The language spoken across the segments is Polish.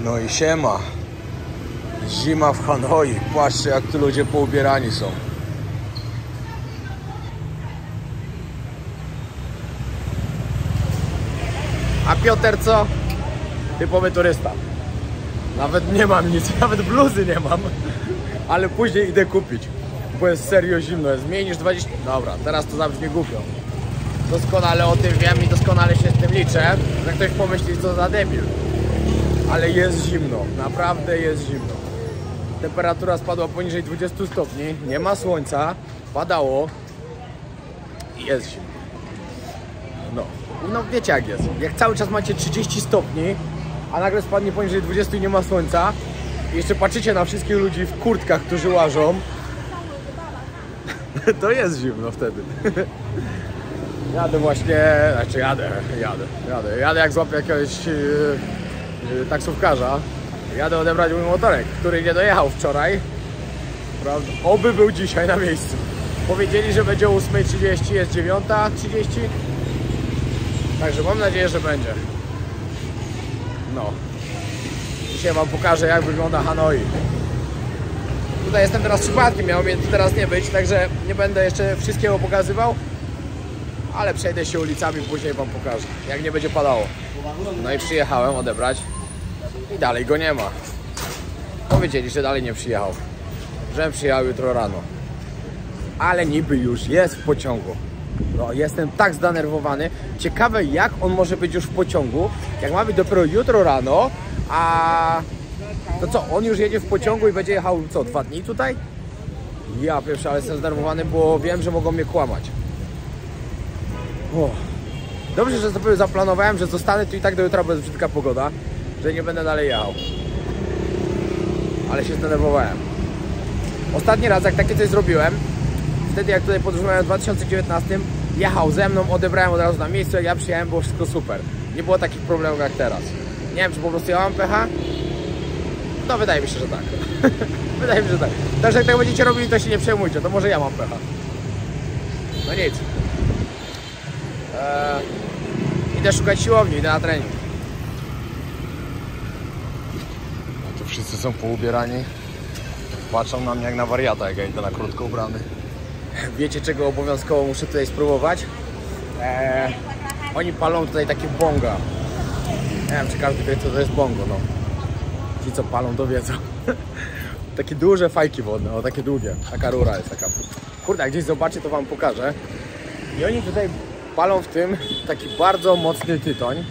No i siema. Zima w Hanoi. Patrzcie, jak tu ludzie poubierani są. A Piotr co? Typowy turysta. Nawet nie mam nic, nawet bluzy nie mam. Ale później idę kupić, bo jest serio zimno, jest mniej niż 20... Dobra, teraz to zabrzmi głupio. Doskonale o tym wiem i doskonale się z tym liczę, że ktoś pomyśli, co za debil. Ale jest zimno, naprawdę jest zimno. Temperatura spadła poniżej 20 stopni, nie ma słońca, padało i jest zimno. No wiecie jak jest, jak cały czas macie 30 stopni, a nagle spadnie poniżej 20 i nie ma słońca i jeszcze patrzycie na wszystkich ludzi w kurtkach, którzy łażą, to jest zimno wtedy. Jadę właśnie, znaczy jadę jak złapię jakiegoś taksówkarza. Jadę odebrać mój motorek, który nie dojechał wczoraj. Prawda? Oby był dzisiaj na miejscu. Powiedzieli, że będzie o 8:30, jest 9:30. Także mam nadzieję, że będzie. No. Dzisiaj wam pokażę, jak wygląda Hanoi. Tutaj jestem teraz przypadkiem, miało mnie tu teraz nie być, także nie będę jeszcze wszystkiego pokazywał. Ale przejdę się ulicami, później wam pokażę, jak nie będzie padało. No i przyjechałem odebrać i dalej go nie ma. Powiedzieli, że dalej nie przyjechał, że przyjechał jutro rano. Ale niby już jest w pociągu. No, jestem tak zdenerwowany. Ciekawe, jak on może być już w pociągu, jak ma być dopiero jutro rano, a to co, on już jedzie w pociągu i będzie jechał co, 2 dni tutaj? Ja pierwszy, ale jestem zdenerwowany, bo wiem, że mogą mnie kłamać. Dobrze, że sobie zaplanowałem, że zostanę tu i tak do jutra, bo jest brzydka pogoda, że nie będę dalej jechał. Ale się zdenerwowałem. Ostatni raz, jak takie coś zrobiłem, wtedy jak tutaj podróżowałem w 2019, jechał ze mną, odebrałem od razu na miejscu, jak ja przyjechałem, było wszystko super. Nie było takich problemów jak teraz. Nie wiem, czy po prostu ja mam pecha? No wydaje mi się, że tak. Wydaje mi się, że tak. Także jak tak będziecie robili, to się nie przejmujcie, to może ja mam pecha. No nic. Idę szukać siłowni, idę na trening. No tu wszyscy są poubierani. Patrzą na mnie jak na wariata, jak ja idę na krótko ubrany. Wiecie, czego obowiązkowo muszę tutaj spróbować? Oni palą tutaj takie bonga. Nie wiem, czy każdy wie, co to jest bongo, no. Ci, co palą, to wiedzą. Takie duże fajki wodne, o takie długie. Taka rura jest taka. Kurde, jak gdzieś zobaczę, to wam pokażę. I oni tutaj palą w tym taki bardzo mocny tytoń.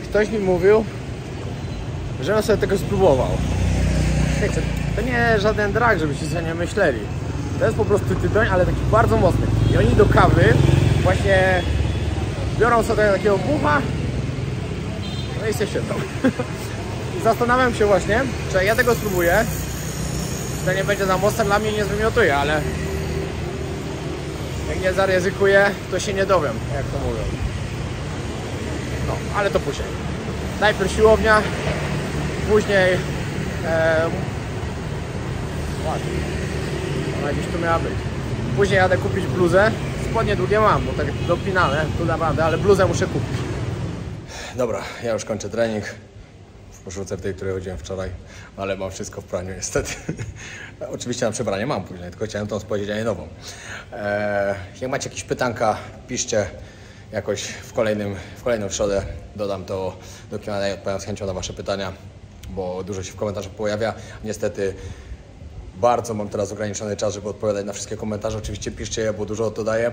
Ktoś mi mówił, że on sobie tego spróbował. Wiecie, to nie żaden drag, żebyście sobie nie myśleli. To jest po prostu tytoń, ale taki bardzo mocny. I oni do kawy właśnie biorą sobie takiego bucha, no i się siedzą. I zastanawiam się właśnie, czy ja tego spróbuję. Czy to nie będzie za mocne dla mnie, nie zwymiotuję, ale jak nie zaryzykuję, to się nie dowiem, jak to mówią. No, ale to później. Najpierw siłownia, później ładnie. Ona gdzieś tu miała być. Później jadę kupić bluzę. Spodnie długie mam, bo tak dopinane, tu naprawdę, ale bluzę muszę kupić. Dobra, ja już kończę trening. W koszulce tej, której chodziłem wczoraj, ale mam wszystko w praniu niestety. Oczywiście na przebranie mam później, tylko chciałem tą spowiedzieć, a nie nową. Jak macie jakieś pytanka, piszcie jakoś w kolejną środę. Dodam to do Q&A i odpowiem z chęcią na wasze pytania, bo dużo się w komentarzach pojawia. Niestety bardzo mam teraz ograniczony czas, żeby odpowiadać na wszystkie komentarze. Oczywiście piszcie je, bo dużo to daje.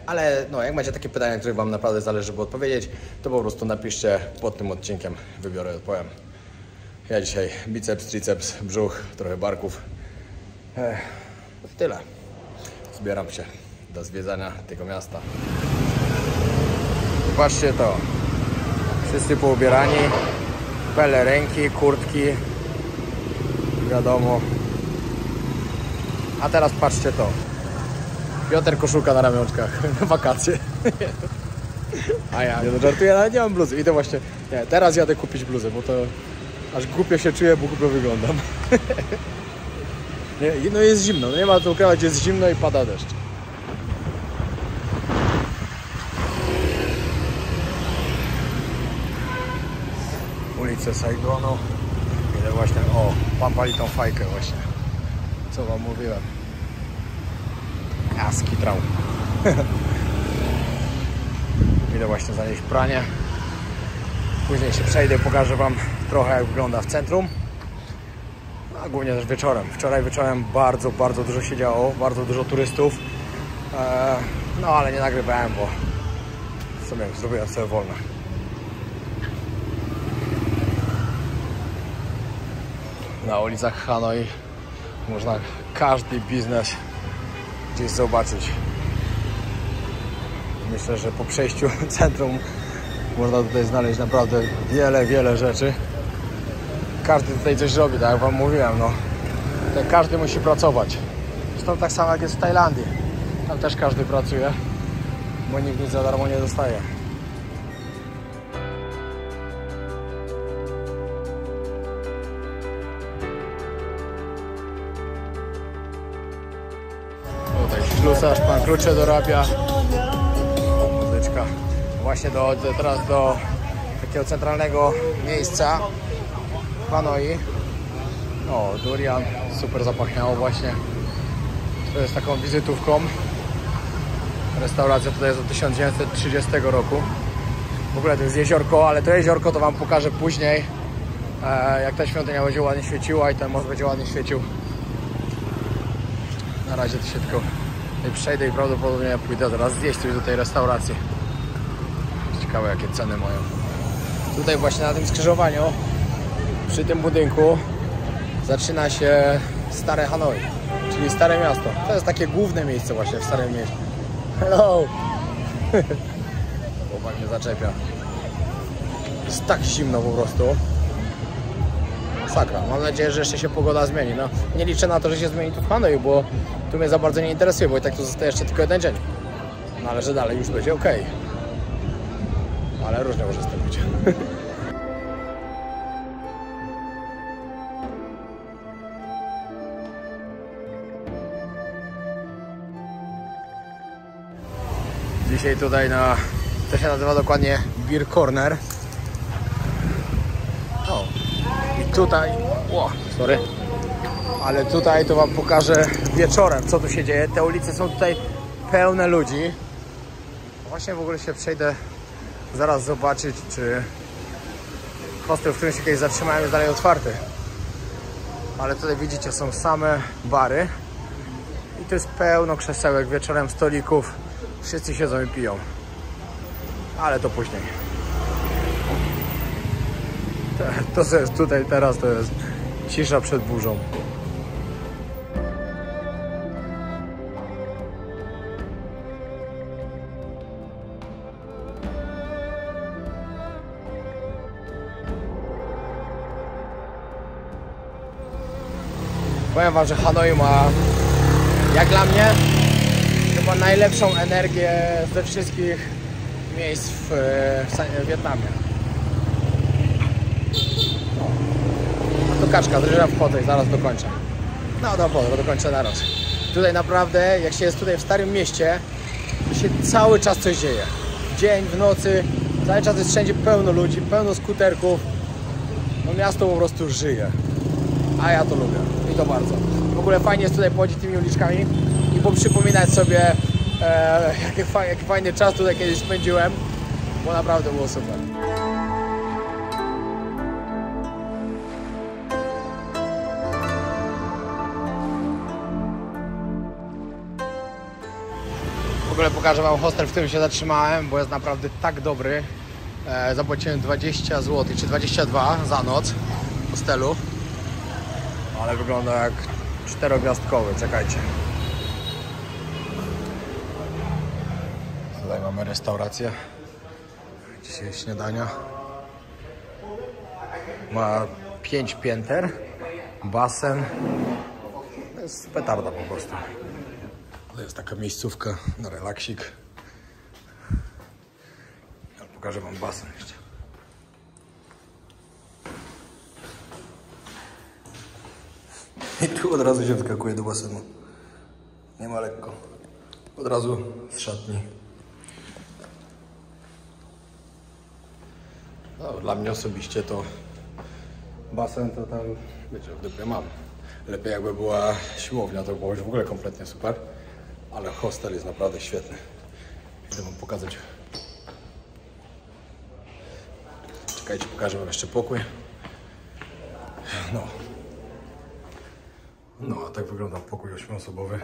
Ale no, jak macie takie pytania, które wam naprawdę zależy, żeby odpowiedzieć, to po prostu napiszcie pod tym odcinkiem, wybiorę i odpowiem. Ja dzisiaj biceps, triceps, brzuch, trochę barków. Tyle. Zbieram się do zwiedzania tego miasta. Patrzcie to. Wszyscy poubierani. Pelerynki, kurtki. Wiadomo. A teraz patrzcie to. Piotr koszulka na ramionczkach. Wakacje. A ja nie żartuję, ale nie mam bluzy. Idę właśnie. Nie, teraz jadę kupić bluzę, bo to aż głupio się czuję, bo głupio wyglądam. Nie, no jest zimno, no nie ma tu ukrywać, jest zimno i pada deszcz. ulicę Saigonu. Idę właśnie, o, pan pali tą fajkę właśnie. Co wam mówiłem? Jaski trał. Idę właśnie zanieść pranie. Później się przejdę, pokażę wam trochę jak wygląda w centrum. A głównie też wieczorem. Wczoraj wieczorem bardzo dużo się działo, bardzo dużo turystów. No ale nie nagrywałem, bo w sumie zrobiłem sobie wolne. Na ulicach Hanoi można każdy biznes gdzieś zobaczyć. Myślę, że po przejściu centrum można tutaj znaleźć naprawdę wiele rzeczy. Każdy tutaj coś robi, tak jak wam mówiłem, no. Tutaj każdy musi pracować. Zresztą tak samo jak jest w Tajlandii. Tam też każdy pracuje, bo nikt nic za darmo nie dostaje. Tutaj ślusarz, pan klucze dorabia. Muzyczka. Właśnie teraz do takiego centralnego miejsca w Hanoi. O, durian, super zapachniało właśnie. To jest taką wizytówką. Restauracja tutaj jest od 1930 roku. W ogóle to jest jeziorko, ale to jeziorko to wam pokażę później, jak ta świątynia będzie ładnie świeciła i ten most będzie ładnie świecił. Na razie to się tylko przejdę i prawdopodobnie pójdę teraz zjeść coś do tej restauracji. Ciekawe jakie ceny mają. Tutaj właśnie na tym skrzyżowaniu, przy tym budynku, zaczyna się Stare Hanoi, czyli Stare Miasto. To jest takie główne miejsce właśnie w Starym Mieście. Hello! Chłopak mnie zaczepia. Jest tak zimno po prostu. Sakra. Mam nadzieję, że jeszcze się pogoda zmieni. No, nie liczę na to, że się zmieni tu w Hanoi, bo tu mnie za bardzo nie interesuje, bo i tak tu zostaje jeszcze tylko jeden dzień. No ale że dalej już będzie ok. Ale różnie może z tym być. Dzisiaj tutaj to się nazywa dokładnie Beer Corner. O, i tutaj, sorry, ale tutaj to wam pokażę wieczorem, co tu się dzieje. Te ulice są tutaj pełne ludzi. Właśnie w ogóle się przejdę zaraz zobaczyć, czy hostel, w którym się kiedyś zatrzymałem, jest dalej otwarty. Ale tutaj widzicie, są same bary i to jest pełno krzesełek wieczorem, stolików. Wszyscy siedzą i piją. Ale to później. To co jest tutaj teraz, to jest cisza przed burzą. Powiem wam, że Hanoi ma, jak dla mnie, chyba najlepszą energię ze wszystkich miejsc w Wietnamie. To kaczka, drżę wchodzę i zaraz dokończę. No dobra, dokończę naraz. Tutaj naprawdę, jak się jest tutaj w Starym Mieście, to się cały czas coś dzieje. Dzień, w nocy, cały czas jest wszędzie pełno ludzi, pełno skuterków. No miasto po prostu żyje. A ja to lubię. I to bardzo. W ogóle fajnie jest tutaj chodzić tymi uliczkami i poprzypominać sobie, jaki fajny czas tutaj kiedyś spędziłem, bo naprawdę było super. W ogóle pokażę wam hostel, w którym się zatrzymałem, bo jest naprawdę tak dobry. Zapłaciłem 20 zł, czy 22 za noc w hostelu. Ale wygląda jak 4-gwiazdkowy, czekajcie. Tutaj mamy restaurację. Dzisiaj śniadania. Ma 5 pięter, basen. To jest petarda po prostu. To jest taka miejscówka na relaksik. Ja pokażę wam basen jeszcze. I tu od razu się wskakuje do basenu. Nie ma lekko. Od razu z szatni. No, dla mnie osobiście to Basen to tam, wiecie, w dupie mam. Lepiej jakby była siłownia, to było już w ogóle kompletnie super. Ale hostel jest naprawdę świetny. Idę wam pokazać. Czekajcie, pokażę wam jeszcze pokój. No, a tak wygląda pokój 8-osobowy.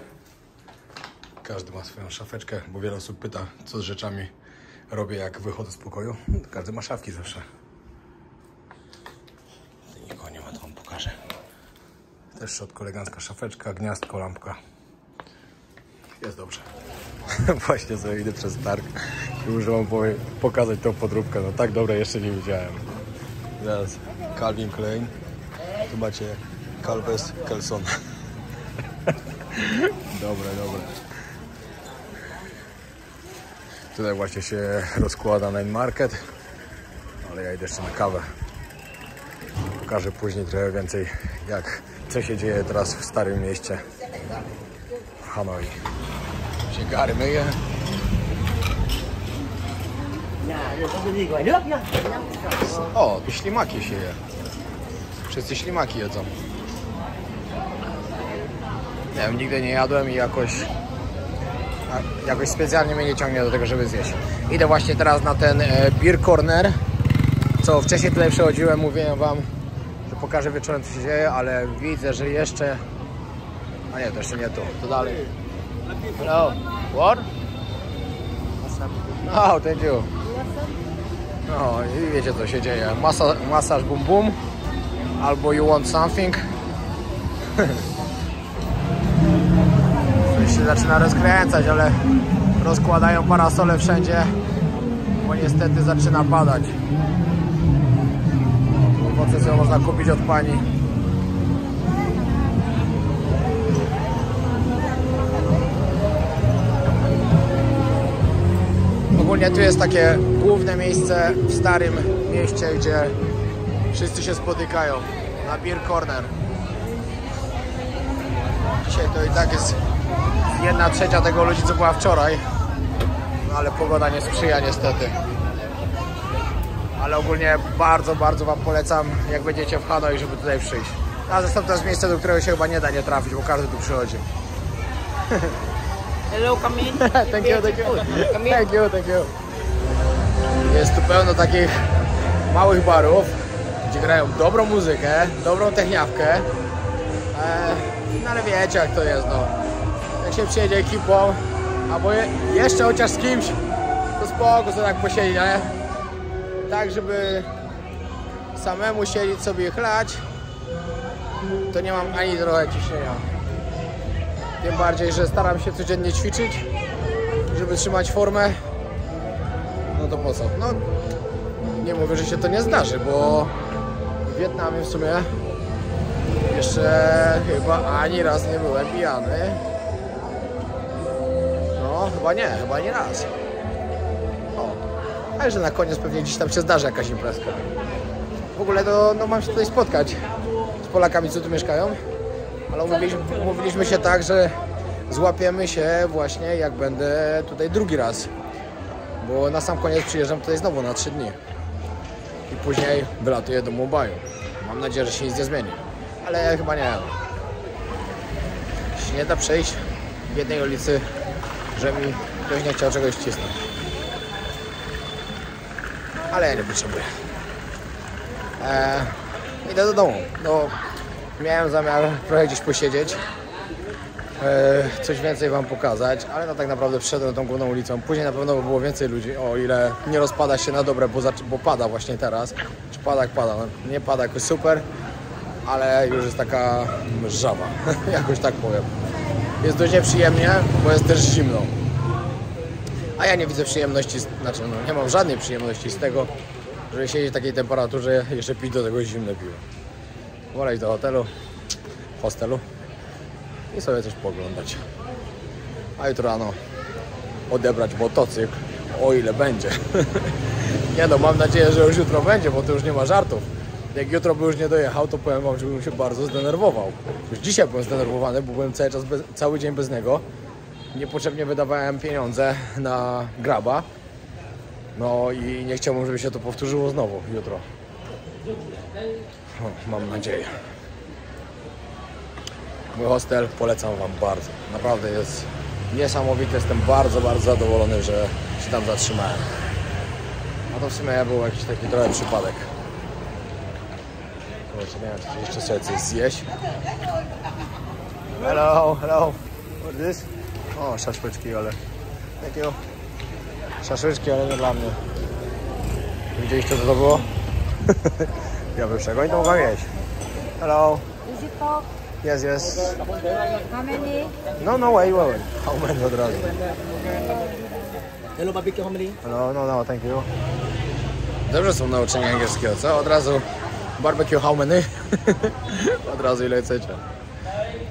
Każdy ma swoją szafeczkę, bo wiele osób pyta, co z rzeczami robię, jak wychodzę z pokoju. Każdy ma szafki zawsze. Nikogo nie ma, to wam pokażę. Też środko elegancka szafeczka, gniazdko, lampka. Jest dobrze. Właśnie sobie idę przez targ i muszę wam pokazać tą podróbkę. No tak dobre jeszcze nie widziałem. Teraz Calvin Klein. Tu macie Calves Kelson. Dobre. Tutaj właśnie się rozkłada Night Market. Ale ja idę jeszcze na kawę. Pokażę później trochę więcej, co się dzieje teraz w Starym Mieście w Hanoi. Się gary myje. O, tu ślimaki się je. Wszyscy ślimaki jedzą. Nie wiem, nigdy nie jadłem i jakoś specjalnie mnie nie ciągnie do tego, żeby zjeść. Idę właśnie teraz na ten Beer Corner. Co wcześniej tutaj przechodziłem, mówiłem wam, że pokażę wieczorem, co się dzieje, ale widzę, że jeszcze... A nie, to jeszcze nie tu. To dalej. Hello. What? No, thank you. No i wiecie, co się dzieje. Masaż bum bum. Albo you want something. Coś się zaczyna rozkręcać, ale rozkładają parasole wszędzie, bo niestety zaczyna padać. Owoce sobie można kupić od pani. Ogólnie tu jest takie główne miejsce w Starym Mieście, gdzie wszyscy się spotykają na Beer Corner. Dzisiaj to i tak jest 1/3 tego ludzi, co była wczoraj. No ale pogoda nie sprzyja niestety. Ale ogólnie bardzo wam polecam, jak będziecie w Hanoi, żeby tutaj przyjść. A zresztą to jest miejsce, do którego się chyba nie da nie trafić, bo każdy tu przychodzi. Hello, come in. Thank you. Thank you. Jest tu pełno takich małych barów, gdzie grają dobrą muzykę, dobrą techniawkę. No ale wiecie, jak to jest, no. Jak się przyjedzie ekipą, albo jeszcze chociaż z kimś, to spoko, co tak posiedzieć, nie? Tak, żeby samemu siedzieć sobie i chlać, to nie mam ani trochę ciśnienia. Tym bardziej, że staram się codziennie ćwiczyć, żeby trzymać formę. No to po co? No, nie mówię, że się to nie zdarzy, bo w Wietnamie w sumie jeszcze chyba ani raz nie byłem pijany. No, chyba nie raz. O, ale że na koniec pewnie gdzieś tam się zdarzy jakaś imprezka. W ogóle to no, mam się tutaj spotkać z Polakami, co tu mieszkają. Ale umówiliśmy się tak, że złapiemy się właśnie jak będę tutaj drugi raz. Bo na sam koniec przyjeżdżam tutaj znowu na 3 dni. I później wylatuję do Mumbaiu. Mam nadzieję, że się nic nie zmieni. Ale chyba nie. Się nie da przejść w jednej ulicy, że mi ktoś nie chciał czegoś wcisnąć. Ale ja nie potrzebuję. Idę do domu. No, miałem zamiar trochę gdzieś posiedzieć, coś więcej wam pokazać, ale no tak naprawdę przyszedłem tą główną ulicą. Później na pewno było więcej ludzi, o ile nie rozpada się na dobre, bo pada właśnie teraz. Czy pada? No, nie pada jakoś super, ale już jest taka żaba, jakoś tak powiem. Jest dość nieprzyjemnie, bo jest też zimno. A ja nie widzę przyjemności, znaczy no, nie mam żadnej przyjemności z tego, żeby siedzieć w takiej temperaturze, jeszcze pić do tego zimne piwo. Wolę iść do hostelu i sobie coś pooglądać. A jutro rano odebrać motocykl, o ile będzie. Nie no, mam nadzieję, że już jutro będzie, bo to już nie ma żartów. Jak jutro by już nie dojechał, to powiem wam, że bym się bardzo zdenerwował. Już dzisiaj byłem zdenerwowany, bo byłem cały dzień bez niego. Niepotrzebnie wydawałem pieniądze na Graba. No i nie chciałbym, żeby się to powtórzyło znowu jutro. O, mam nadzieję. Mój hostel polecam wam bardzo. Naprawdę jest niesamowity. Jestem bardzo, bardzo zadowolony, że się tam zatrzymałem. A to w sumie był jakiś taki trochę przypadek. Kurczę, nie wiem, czy jeszcze sobie coś zjeść. Hello, hello. What is this? O, szaszłyczki, ale... Thank you. Szaszłyczki, ale nie dla mnie. Widzieliście, co to było? Ja wyższego i to mogę mieć. Hello. Is it pork? Yes, yes. How many? No, wait. How many od razu? Hello, barbecue, how many? No, thank you. Dobrze są nauczenia angielskiego, co? Od razu barbecue, how many? Od razu ile chcecie.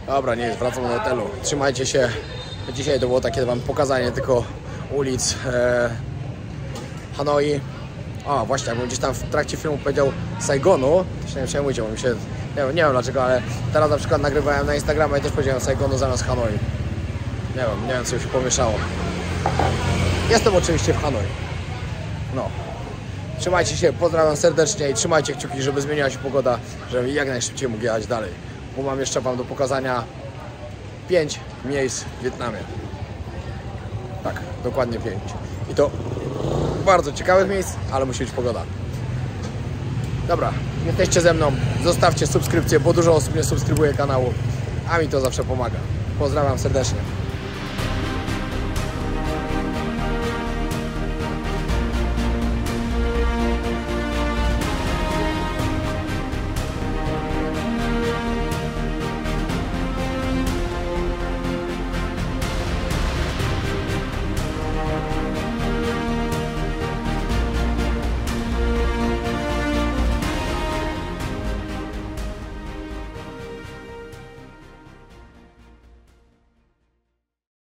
Dobra, nie jest, wracam do hotelu. Trzymajcie się. Dzisiaj to było takie wam pokazanie tylko ulic Hanoi. O, właśnie, jakbym gdzieś tam w trakcie filmu powiedział Saigonu, to się nie przejmujcie, bo mi się... Nie wiem dlaczego, ale teraz na przykład nagrywałem na Instagrama i też powiedziałem Saigonu zamiast Hanoi. Nie wiem, co mi się pomieszało. Jestem oczywiście w Hanoi. No. Trzymajcie się, pozdrawiam serdecznie i trzymajcie kciuki, żeby zmieniła się pogoda, żebym jak najszybciej mógł jechać dalej. Bo mam jeszcze wam do pokazania 5 miejsc w Wietnamie. Tak, dokładnie 5. I to bardzo ciekawych miejsc, ale musi być pogoda. Dobra, jesteście ze mną, zostawcie subskrypcję, bo dużo osób nie subskrybuje kanału, a mi to zawsze pomaga. Pozdrawiam serdecznie.